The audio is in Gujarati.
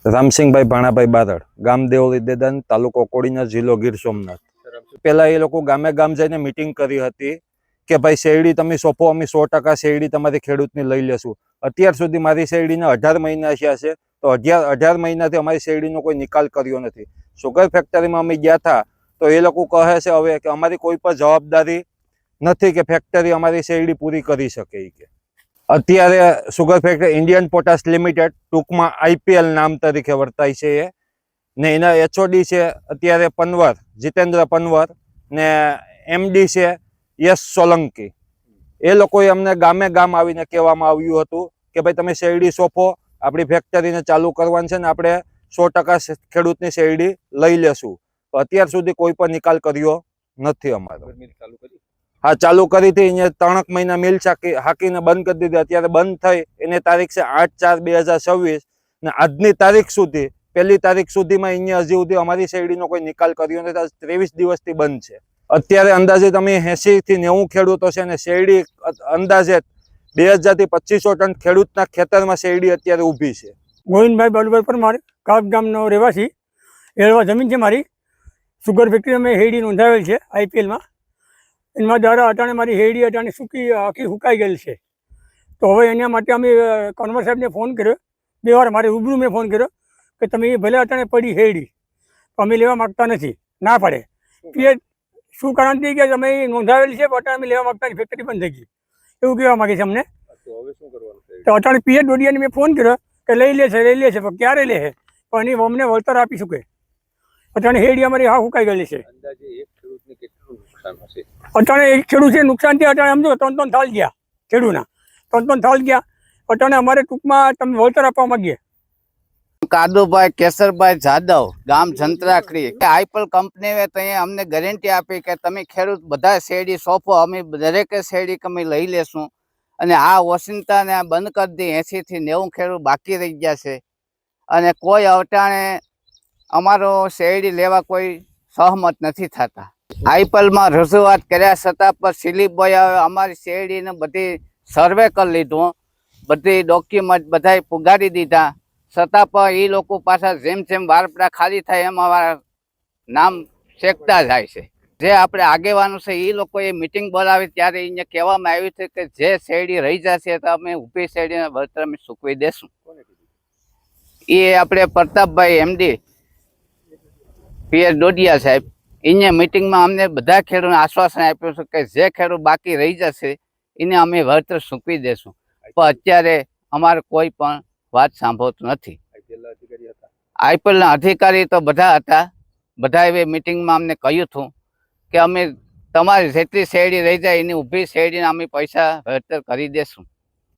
રામસિંહભાઈ ભાણાભાઈ બારડ, ગામ દેવળી દેદાન, તાલુકો કોડીનાર, જિલ્લો ગીર સોમનાથ। પેલા એ લોકો ગામે ગામ જઈને મીટિંગ કરી હતી કે ભાઈ શેરડી તમે સોંપો, અમે 100% શેરડી તમારી ખેડૂતની લઈ લેશું। અત્યાર સુધી મારી શેરડીને 18 મહિના થયા છે, તો 18 મહિનાથી અમારી શેરડીનો કોઈ નિકાલ કર્યો નથી। સુગર ફેક્ટરીમાં અમે ગયા હતા તો એ લોકો કહે છે હવે કે અમારી કોઈ પણ જવાબદારી નથી કે ફેક્ટરી અમારી શેરડી પૂરી કરી શકે કે અત્યારે sugar factory Indian potash limited, ટૂંકમાં IPL નામ તરીકે વર્તાય છે એ, ને એના HOD છે અત્યારે પનવર, જીતેન્દ્ર પનવર, ને MD છે યશ સોલંકી। એ લોકોએ અમને ગામે ગામ આવીને કહેવામાં આવ્યું હતું કે ભાઈ તમે શેરડી સોંપો, આપણી ફેક્ટરીને ચાલુ કરવાની છે ને આપણે 100% ખેડૂતની શેરડી લઈ લેશું। તો અત્યાર સુધી કોઈ પણ નિકાલ કર્યો નથી અમારો। હા, ચાલુ કરી હતી, અહીંયા 3 મહિના મિલ હાકીને બંધ કરી દીધી। અત્યારે બંધ થઈ એની તારીખ છે 8/4/2026 ને આજની તારીખ સુધી, 1લી તારીખ સુધીમાં અહીંયા હજી સુધી અમારી શેરડીનો કોઈ નિકાલ કર્યો નથી। 23 દિવસથી બંધ છે। અત્યારે અંદાજે તમે 80 થી 90 ખેડૂતો છે ને શેરડી અંદાજે 2000 થી 2500 ટન ખેડૂતના ખેતરમાં શેરડી અત્યારે ઊભી છે। ગોવિંદભાઈ બાલુભાઈ પરમાર, કાપ ગામનો રહેવાસી, એળવા જમીન છે મારી। સુગર ફેક્ટરી અમે શેરડી નોંધાવેલ છે IPLમાં। એમાં દ્વારા અટાણે મારી શેરડી અટાણે આખી સુકાઈ ગયેલ છે। તો હવે એના માટે અમે કન્વર સાહેબને ફોન કર્યો, 2 વાર મારે રૂબરૂ મેં ફોન કર્યો કે તમે ભલે અટાણે પડી શેરડી તો અમે લેવા માગતા નથી, ના પાડે। એ શું કારણ થઈ કે તમે નોંધાવેલ છે, અટાણે અમે લેવા માગતા નથી, ફેક્ટરી બંધ થઈ ગઈ એવું કહેવા માગે છે અમને। તો અટાણે PA ડોડિયાને મેં ફોન કર્યો કે લઈ લે છે પણ ક્યારે લે છે, પણ એની અમને વળતર આપી શકે। અટાણે શેરડી અમારી હા સુકાઈ ગયેલી છે। અટાણે એક ખેડૂત છે નુકસાન થયા, અટાણે સમજો 3 થાળ ગયા ખેડૂતના, 3 થાળ ગયા। અટાણે અમારે ટૂંકમાં તમે વળતર આપવા માંગીએ। કાદુભાઈ કેસરભાઈ જાદવ, ગામ જંત્રાખડી। IPL કંપનીએ ત્યાં અમને ગેરંટી આપી કે તમે ખેડૂત બધા શેરડી સોંપો, અમે દરેકે શેરડી અમે લઈ લેશું। અને આ ઓચિંતાને આ બંધ કરી દી। 80 થી 90 ખેડૂત બાકી રહી ગયા છે અને કોઈ અટાણે અમારો શેરડી લેવા કોઈ સહમત નથી થતા। IPLમાં રજૂઆત કર્યા છતાં પણ સિલીપભાઈ અમારી શેરડીને બધી સર્વે કરી લીધું, બધી ડોક્યુમેન્ટ બધા પુગાડી દીધા, છતાં પણ એ લોકો પાછા જેમ જેમ વારપડા ખાલી થાય એમ અમારા નામ શેકતા જાય છે। જે આપણે આગેવાનો છે એ લોકોએ મિટિંગ બોલાવી ત્યારે અહીંયા કહેવામાં આવ્યું છે કે જે શેરડી રહી જશે તો અમે ઊભી શેરડીના વળતર અમે ચૂકવી દેશું। એ આપણે પ્રતાપભાઈ MD PA ડોડિયા સાહેબ, એને મિટિંગમાં અમને બધા ખેડૂતોને આશ્વાસન આપ્યું છે કે જે ખેડૂત બાકી રહી જશે એને અમે વળતર ચૂકવી દેશું, પણ અત્યારે અમારે કોઈ પણ વાત સાંભળતું નથી। IPLના અધિકારી તો બધા હતા, બધા એવી મિટિંગમાં અમને કહ્યું હતું કે અમે તમારી જેટલી શેરડી રહી જાય એની ઊભી શેરડીને અમે પૈસા વળતર કરી દેશું।